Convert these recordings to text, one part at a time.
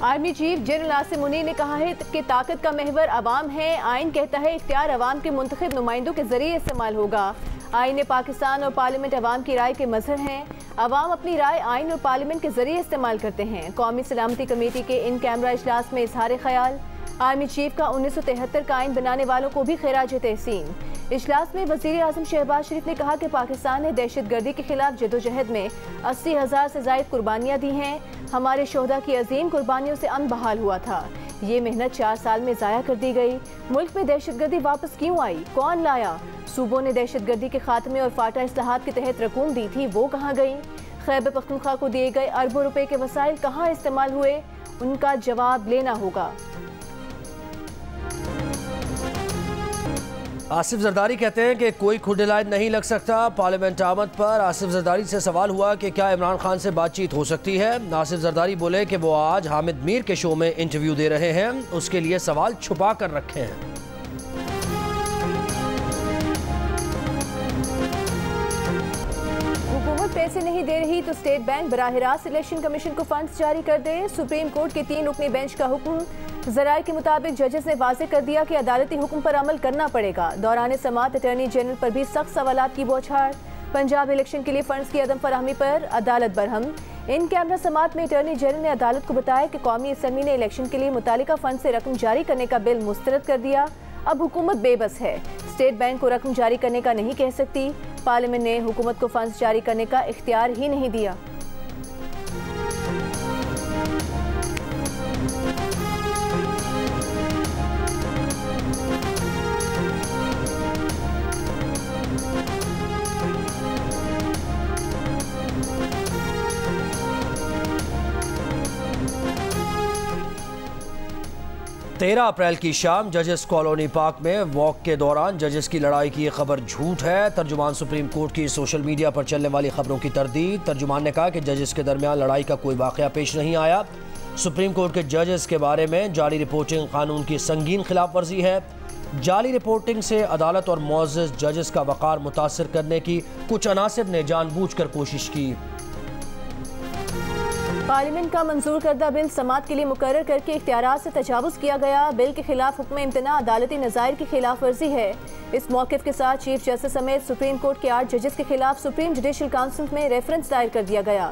Army chief general नासिम मुनीर ने कहा है कि ताकत का महवर अवाम है। आइन कहता है इख्तियार अवाम के मुंतखब नुमाइंदों के जरिए इस्तेमाल होगा। आइन पाकिस्तान और पार्लियामेंट अवाम की राय के मजहर हैं। अवाम अपनी राय आइन और पार्लियामेंट के जरिए इस्तेमाल करते हैं। कौमी सलामती कमेटी के इन कैमरा इजलास में इजहार ख्याल। आर्मी चीफ का 1973 का आइन बनाने वालों को भी खैराज तहसीन। इजलास में वज़ीर आज़म शहबाज शरीफ ने कहा कि पाकिस्तान ने दहशतगर्दी के खिलाफ जदोजहद में 80,000 से ज़ायद कुर्बानियाँ दी हैं। हमारे शोहदा की अजीम कुर्बानियों से अमन बहाल हुआ था। ये मेहनत 4 साल में ज़ाया कर दी गई। मुल्क में दहशतगर्दी वापस क्यों आई, कौन लाया? सूबों ने दहशतगर्दी के खात्मे और फाटा इस्लाहात के तहत रकूम दी थी, वो कहाँ गई? खैबर पख्तूनख्वा को दिए गए अरबों रुपए के वसाइल कहाँ इस्तेमाल हुए? उनका जवाब लेना होगा। आसिफ जरदारी कहते हैं कि कोई खुडलाइन नहीं लग सकता। पार्लियामेंट आमद पर आसिफ जरदारी से सवाल हुआ कि क्या इमरान खान से बातचीत हो सकती है। आसिफ जरदारी बोले कि वो आज हामिद मीर के शो में इंटरव्यू दे रहे हैं, उसके लिए सवाल छुपा कर रखे हैं। हुकूमत पैसे नहीं दे रही तो स्टेट बैंक बराह रास्त इलेक्शन कमीशन को फंड्स जारी कर दे। सुप्रीम कोर्ट के 3 रुकनी बेंच का हुक्म। ज़राए के मुताबिक जजेस ने वाज़ेह कर दिया कि अदालती हुक्म पर अमल करना पड़ेगा। दौरान समाअत अटॉर्नी जनरल पर भी सख्त सवालात की बौछार। पंजाब इलेक्शन के लिए फंड्स की अदम फराहमी पर अदालत बरहम। इन कैमरा समाअत में अटॉर्नी जनरल ने अदालत को बताया कि कौमी असम्बली ने इलेक्शन के लिए मुतालिका फंड से रकम जारी करने का बिल मुस्तरद कर दिया। अब हुकूमत बेबस है, स्टेट बैंक को रकम जारी करने का नहीं कह सकती। पार्लियामेंट ने हुकूमत को फंड्स जारी करने का इख्तियार ही नहीं दिया। तेरह अप्रैल की शाम जजेस कॉलोनी पार्क में वॉक के दौरान जजेस की लड़ाई की खबर झूठ है। तर्जुमान सुप्रीम कोर्ट की सोशल मीडिया पर चलने वाली खबरों की तरदीद। तर्जुमान ने कहा कि जजेस के दरमियान लड़ाई का कोई वाकया पेश नहीं आया। सुप्रीम कोर्ट के जजेस के बारे में जाली रिपोर्टिंग कानून की संगीन खिलाफ वर्जी है। जाली रिपोर्टिंग से अदालत और मुअज़्ज़ज़ जजेस का वक़ार मुतासर करने की कुछ अनासिब ने जानबूझकर कोशिश की। पार्लियामेंट का मंजूर करदा बिल समाअत के लिए मुकर्रर करके इख्तियारात से तजावुज़ किया गया। बिल के खिलाफ हुक्म इम्तना अदालती नज़ायर की खिलाफ वर्जी है। इस मौक़िफ़ के साथ चीफ जस्टिस समेत सुप्रीम कोर्ट के 8 जजेस के खिलाफ सुप्रीम जुडिशल काउंसिल में रेफरेंस दायर कर दिया गया।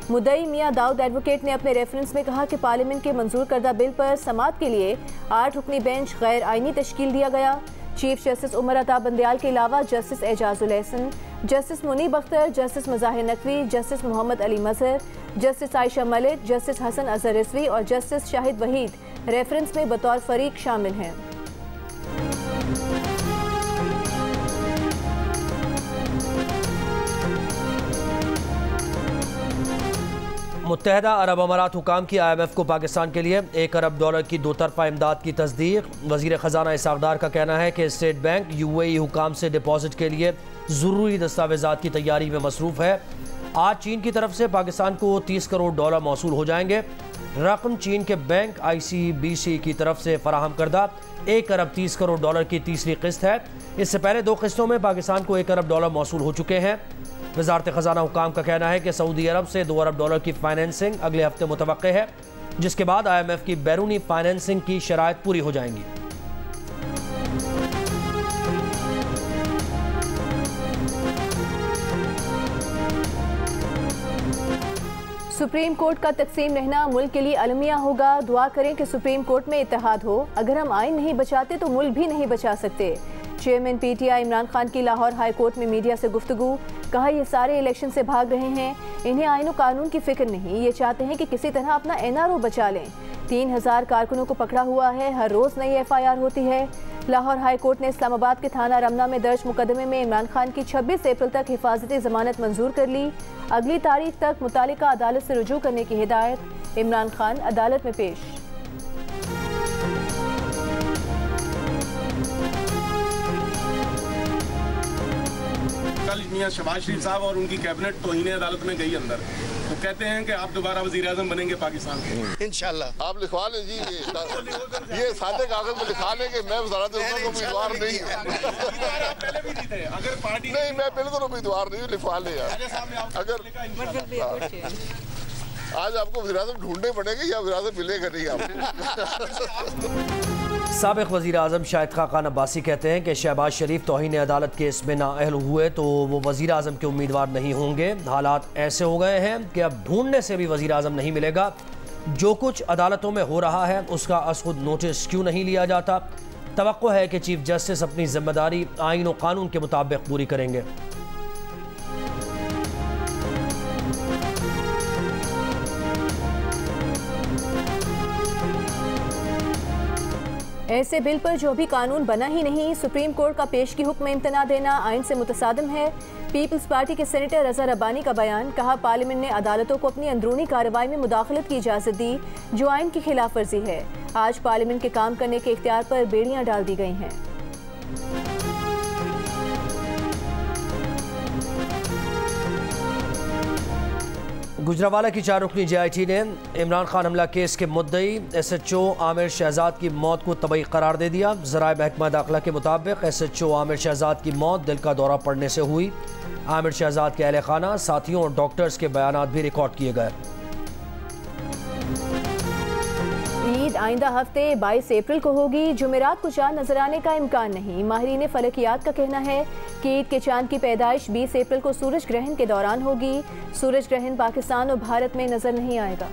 मुद्दई मियां दाऊद एडवोकेट ने अपने रेफरेंस में कहा कि पार्लियामेंट के मंजूर करदा बिल पर समाअत के लिए 8 रुकनी बेंच गैर आइनी तश्कील दिया गया। चीफ जस्टिस उमर अता बंदयाल के अलावा justice Ijazul Ahsan, justice Munib Akhtar, justice Mazahir Naqvi, justice Mohammad Ali Mazhar, justice Ayesha Malik, justice Hasan Azhar Rizvi और जस्टिस शाहिद वहीद रेफरेंस में बतौर फरीक शामिल हैं। मुत्तहदा अरब अमारात हुकाम की IMF को पाकिस्तान के लिए $1 अरब की 2 तरफ़ा इमदाद की तस्दीक। वज़ीर ख़जाना इसाक़दार का कहना है कि स्टेट बैंक UAE हुकाम से डिपॉजिट के लिए ज़रूरी दस्तावेज़ात की तैयारी में मसरूफ़ है। आज चीन की तरफ से पाकिस्तान को $30 करोड़ मौसूल हो जाएंगे। रकम चीन के बैंक ICBC की तरफ से फराहम करदा $1 अरब 30 करोड़ की तीसरी किस्त है। इससे पहले 2 किस्तों में पाकिस्तान को $1 अरब मौसूल हो चुके हैं। वज़ारत ख़जाना हुकाम का कहना है कि सऊदी अरब से $2 अरब की फाइनेंसिंग अगले हफ्ते मुतवक्के है, जिसके बाद IMF की बैरूनी फाइनेंसिंग की शराइत पूरी हो जाएंगी। सुप्रीम कोर्ट का तकसीम रहना मुल्क के लिए अलमिया होगा। दुआ करें कि सुप्रीम कोर्ट में इत्तेहाद हो। अगर हम आइन नहीं बचाते तो मुल्क भी नहीं बचा सकते। चेयरमैन PTI इमरान खान की लाहौर हाई कोर्ट में मीडिया से गुफ्तगू। कहा ये सारे इलेक्शन से भाग रहे हैं, इन्हें आइन और कानून की फिक्र नहीं। ये चाहते हैं कि किसी तरह अपना NRO बचा लें। 3000 कारकुनों को पकड़ा हुआ है, हर रोज़ नई FIR होती है। लाहौर हाई कोर्ट ने इस्लामाबाद के थाना रमना में दर्ज मुकदमे में इमरान खान की 26 अप्रैल तक हिफाजती जमानत मंजूर कर ली। अगली तारीख तक मुतालिका अदालत से रुजू करने की हिदायत। इमरान खान अदालत में पेश। कल मियां शहबाज शरीफ साहब और उनकी कैबिनेट तौहीन अदालत में गई अंदर, तो कहते हैं कि आप दोबारा वज़ीर आज़म बनेंगे पाकिस्तान के। इंशाल्लाह आप लिखवा लें जी, ये सादे कागज में लिखा लें कि मैं वज़ारत उम्मीदवार नहीं पहले भी नहीं थे। अगर पार्टी नहीं, मैं बिल्कुल उम्मीदवार नहीं, लिखवा लें यार। अगर आज आपको वज़ीर-ए-आज़म ढूंढने पड़ेंगे या वज़ीर-ए-आज़म मिलेगा नहीं आपको। साबिक़ वज़ीर आज़म शाहिद खान अब्बासी कहते हैं कि शहबाज शरीफ तौहीन अदालत केस में नाअहल हुए तो वो वज़ीर आज़म के उम्मीदवार नहीं होंगे। हालात ऐसे हो गए हैं कि अब ढूंढने से भी वज़ीर आज़म नहीं मिलेगा। जो कुछ अदालतों में हो रहा है उसका खुद नोटिस क्यों नहीं लिया जाता। तवक्को है कि चीफ जस्टिस अपनी जिम्मेदारी आइन और कानून के मुताबिक पूरी करेंगे। ऐसे बिल पर जो भी कानून बना ही नहीं, सुप्रीम कोर्ट का पेशगी हुक्म इम्तना देना आइन से मुतसादिम है। पीपल्स पार्टी के सेनेटर रज़ा रब्बानी का बयान। कहा, पार्लियामेंट ने अदालतों को अपनी अंदरूनी कार्रवाई में मुदाखलत की इजाज़त दी जो आइन की खिलाफ वर्जी है। आज पार्लियामेंट के काम करने के इख्तियार पर बेड़ियां डाल दी गई हैं। गुजरावाला की 4 रुकनी JIT ने इमरान खान हमला केस के मुद्दई SHO आमिर शहजाद की मौत को तबई करार दे दिया। ज़राए महकमा दाखिला के मुताबिक SHO आमिर शहजाद की मौत दिल का दौरा पड़ने से हुई। आमिर शहजाद के अहले खाना, साथियों और डॉक्टर्स के बयानात भी रिकॉर्ड किए गए। ईद आइंदा हफ्ते 22 अप्रैल को होगी। जुमेरात को चांद नजर आने का इम्कान नहीं। माहिरीन फलकियात का कहना है कि ईद के चांद की पैदाइश 20 अप्रैल को सूरज ग्रहण के दौरान होगी। सूरज ग्रहण पाकिस्तान और भारत में नजर नहीं आएगा।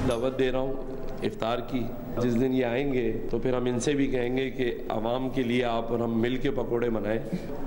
दावत दे रहा हूँ इफ्तार की। जिस दिन ये आएंगे तो फिर हम इनसे भी कहेंगे कि आवाम के लिए आप और हम मिल के पकौड़े बनाएं।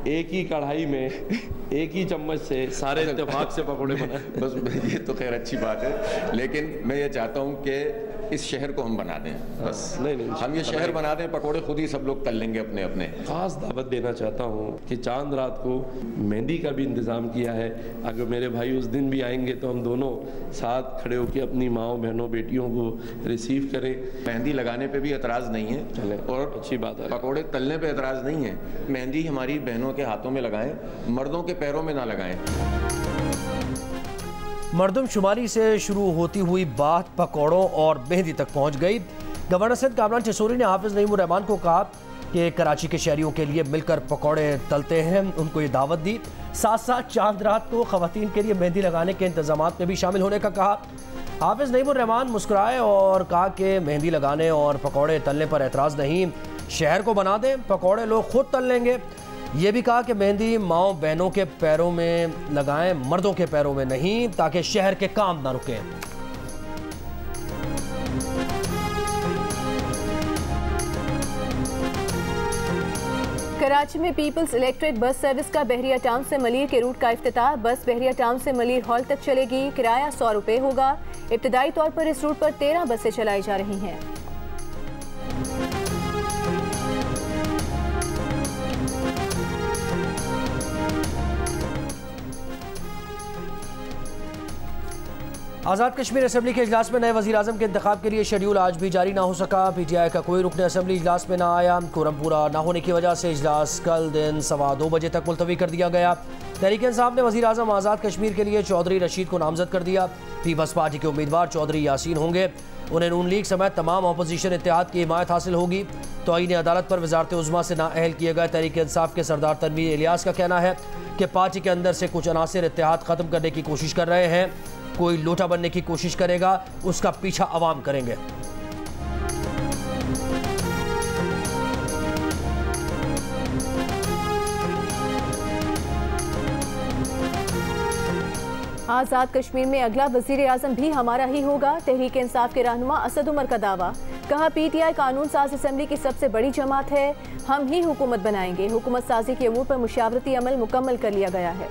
एक ही कढ़ाई में एक ही चम्मच से सारे इत्तेफाक से पकौड़े बनाएं। बस ये तो खैर अच्छी बात है, लेकिन मैं ये चाहता हूँ कि इस शहर को हम बना दें। बस नहीं हम ये शहर बना दें, पकौड़े खुद ही सब लोग तल लेंगे अपने अपने। खास दावत देना चाहता हूँ कि चांद रात को मेहंदी का भी इंतज़ाम किया है। अगर मेरे भाई उस दिन भी आएंगे तो हम दोनों साथ खड़े होकर अपनी माँओं बहनों बेटियों को रिसीव करें। मेहंदी लगाने पे भी एतराज़ नहीं है चले, और अच्छी बात है। पकौड़े तलने पे एतराज़ नहीं है। मेहंदी हमारी बहनों के हाथों में लगाएं, मर्दों के पैरों में ना लगाएं। मरदमशुमारी से शुरू होती हुई बात पकौड़ों और मेहंदी तक पहुंच गई। गवर्नर सिंध कामरान चिसोरी ने हाफिज नईमुर रहमान को कहा कि कराची के शहरियों के लिए मिलकर पकौड़े तलते हैं। उनको ये दावत दी। साथ साथ चांद रात को खवातीन के लिए मेहंदी लगाने के इंतजामात में भी शामिल होने का कहा। हाफिज नईमुर रहमान मुस्कुराए और कहा कि मेहंदी लगाने और पकौड़े तलने पर एतराज़ नहीं, शहर को बना दें, पकौड़े लोग खुद तल लेंगे। ये भी कहा कि मेहंदी माओ बहनों के पैरों में लगाएं, मर्दों के पैरों में नहीं, ताकि शहर के काम ना रुकें। कराची में पीपल्स इलेक्ट्रिक बस सर्विस का बहरिया टाउन से मलीर के रूट का इफ्तिताह। बस बहरिया टाउन से मलीर हॉल तक चलेगी। किराया 100 रुपये होगा। इब्तदाई तौर पर इस रूट पर 13 बसें चलाई जा रही हैं। आज़ाद कश्मीर असम्बली के इजलास में नए वज़ीर आज़म के इंतखाब के लिए शेड्यूल आज भी जारी ना हो सका। PTI का कोई रुकन असम्बली इजलास में ना आया। कोरम पूरा ना होने की वजह से इजलास कल दिन 2:15 बजे तक मुलतवी कर दिया गया। तहरीक इंसाफ ने वज़ीर आज़म आज़ाद कश्मीर के लिए चौधरी रशीद को नामजद कर दिया। पीपल्स पार्टी के उम्मीदवार चौधरी यासीन होंगे। उन्हें नून लीग समेत तमाम अपोजिशन इत्तेहाद की हिमायत हासिल होगी। तौहीन अदालत पर वजारत उज़्मा से नाअहल किए गए तहरीक इंसाफ के सरदार तनवीर इलियास का कहना है कि पार्टी के अंदर से कुछ अनासिर इत्तेहाद ख़त्म करने की कोशिश कर रहे हैं। कोई लोटा बनने की कोशिश करेगा, उसका पीछा अवाम करेंगे। आज़ाद कश्मीर में अगला वज़ीर आज़म भी हमारा ही होगा। तहरीक इंसाफ के रहनुमा असद उमर का दावा। कहा, PTI कानून साज असम्बली की सबसे बड़ी जमात है। हम ही हुकूमत बनाएंगे। हुकूमत साजी के अमूर पर मुशावरती अमल मुकम्मल कर लिया गया है।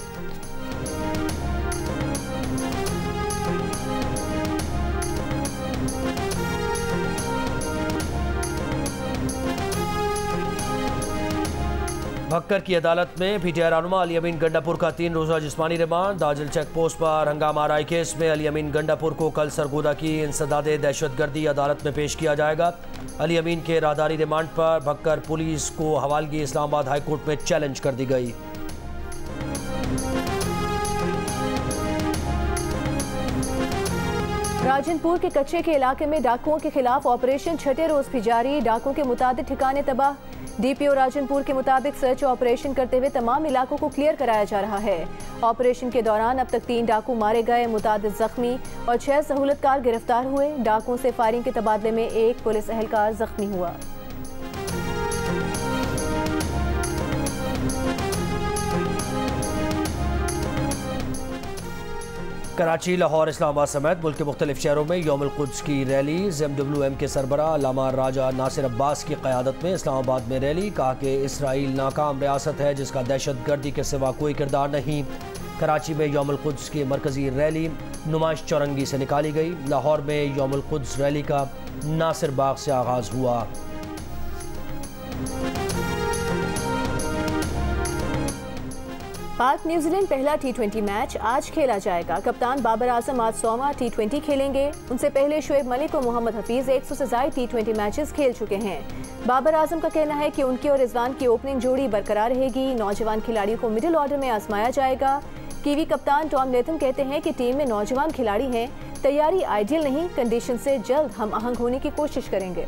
भक्कर की अदालत में PTI रहनुमा अली अमीन गंडापुर का 3 रोज़ा जिस्मानी रिमांड। दाजिल चेक पोस्ट पर हंगामा आराई केस में अली अमीन गंडापुर को कल सरगोदा की इंसदादे दहशतगर्दी अदालत में पेश किया जाएगा। अली अमीन के राहदारी रिमांड पर भक्कर पुलिस को हवालगी इस्लामाबाद हाई कोर्ट में चैलेंज कर दी गई। राजनपुर के कच्चे के इलाके में डाकुओं के खिलाफ ऑपरेशन छठे रोज भी जारी। डाकुओं के मुताबिक ठिकाने तबाह। डीपीओ राजनपुर के मुताबिक सर्च ऑपरेशन करते हुए तमाम इलाकों को क्लियर कराया जा रहा है। ऑपरेशन के दौरान अब तक 3 डाकू मारे गए, मुतादिद जख्मी और 6 सहूलतकार गिरफ्तार हुए। डाकुओं से फायरिंग के तबादले में 1 पुलिस एहलकार जख्मी हुआ। कराची, लाहौर, इस्लामाबाद समेत मुल्क के मुख्तलिफ शहरों में यौमुल कुद्स की रैली। MWM के सरबराह अल्लामा राजा नासिर अब्बास की क़यादत में इस्लामाबाद में रैली। कहा कि इसराइल नाकाम रियासत है जिसका दहशत गर्दी के सिवा कोई किरदार नहीं। कराची में यौमुल कुद्स की मरकजी रैली नुमाइश चौरंगी से निकाली गई। लाहौर में यौमुल कुद्स रैली का नासिर बाग से आगाज़ हुआ। पाक न्यूजीलैंड पहला T20 मैच आज खेला जाएगा। कप्तान बाबर आजम आज 100वां T20 खेलेंगे। उनसे पहले शुएब मलिक और मोहम्मद हफीज 100 से ज़ायद T20 मैचेस खेल चुके हैं। बाबर आजम का कहना है कि उनकी और रिजवान की ओपनिंग जोड़ी बरकरार रहेगी। नौजवान खिलाड़ियों को मिडिल ऑर्डर में आजमाया जाएगा। कीवी कप्तान टॉम लेथम कहते हैं कि टीम में नौजवान खिलाड़ी हैं, तैयारी आइडियल नहीं, कंडीशन से जल्द हम आहंग होने की कोशिश करेंगे।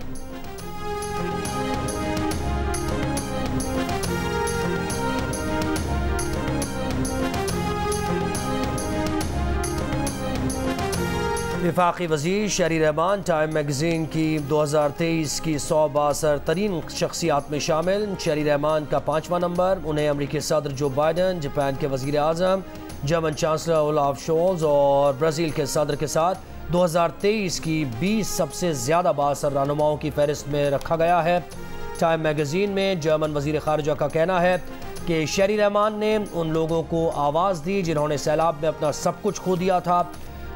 वफाकी वज़ीर शहरी रहमान टाइम मैगज़ीन की 2023 की 100 बासर तरीन शख्सियात में शामिल। शहरी रहमान का 5वां नंबर। उन्हें अमरीकी सदर जो बाइडन, जापान के वज़ीर आज़म, जर्मन चांसलर ओलाफ शोल्ज़ और ब्राज़ील के सदर के साथ 2023 की 20 सबसे ज़्यादा बासर रहनुमाओं की फहरिस्त में रखा गया है। टाइम मैगज़ीन में जर्मन वज़ीर ख़ारिजा का कहना है कि शहरी रहमान ने उन लोगों को आवाज़ दी जिन्होंने सैलाब में अपना सब कुछ खो दिया था।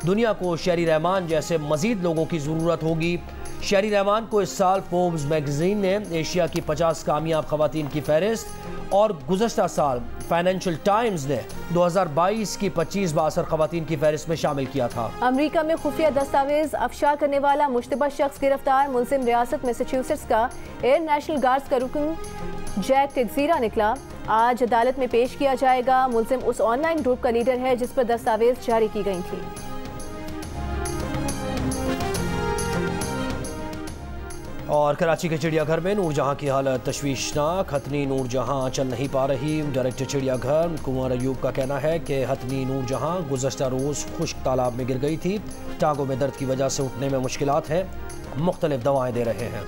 दुनिया को शहरी रहमान जैसे मज़ीद लोगों की ज़रूरत होगी। शहरी रहमान को इस साल फोर्ब्स मैगज़ीन ने एशिया की 50 कामयाब ख़वातीन की फहरिस्त और गुज़श्ता साल फाइनेंशियल टाइम्स ने 2022 की 25 बासर ख़वातीन की फहरिस्त में शामिल किया था। अमरीका में खुफिया दस्तावेज अफशा करने वाला मुश्तबा शख्स गिरफ्तार। मुल्ज़िम रियासत मैसाचुसेट्स का एयर नेशनल गार्ड्स का रुकन जैक टेक्सीरा निकला। आज अदालत में पेश किया जाएगा। मुल्ज़िम उस ऑनलाइन ग्रुप का लीडर है जिस पर दस्तावेज जारी की गई थी। और कराची के चिड़ियाघर में नूरजहां की हालत तशवीशनाक। हथनी नूरजहां चल नहीं पा रही। डायरेक्टर चिड़ियाघर कुंवर अयूब का कहना है कि हथनी नूरजहां गुज़श्ता रोज़ खुश्क तालाब में गिर गई थी। टांगों में दर्द की वजह से उठने में मुश्किलात हैं। मुख्तलिफ दवाएं दे रहे हैं।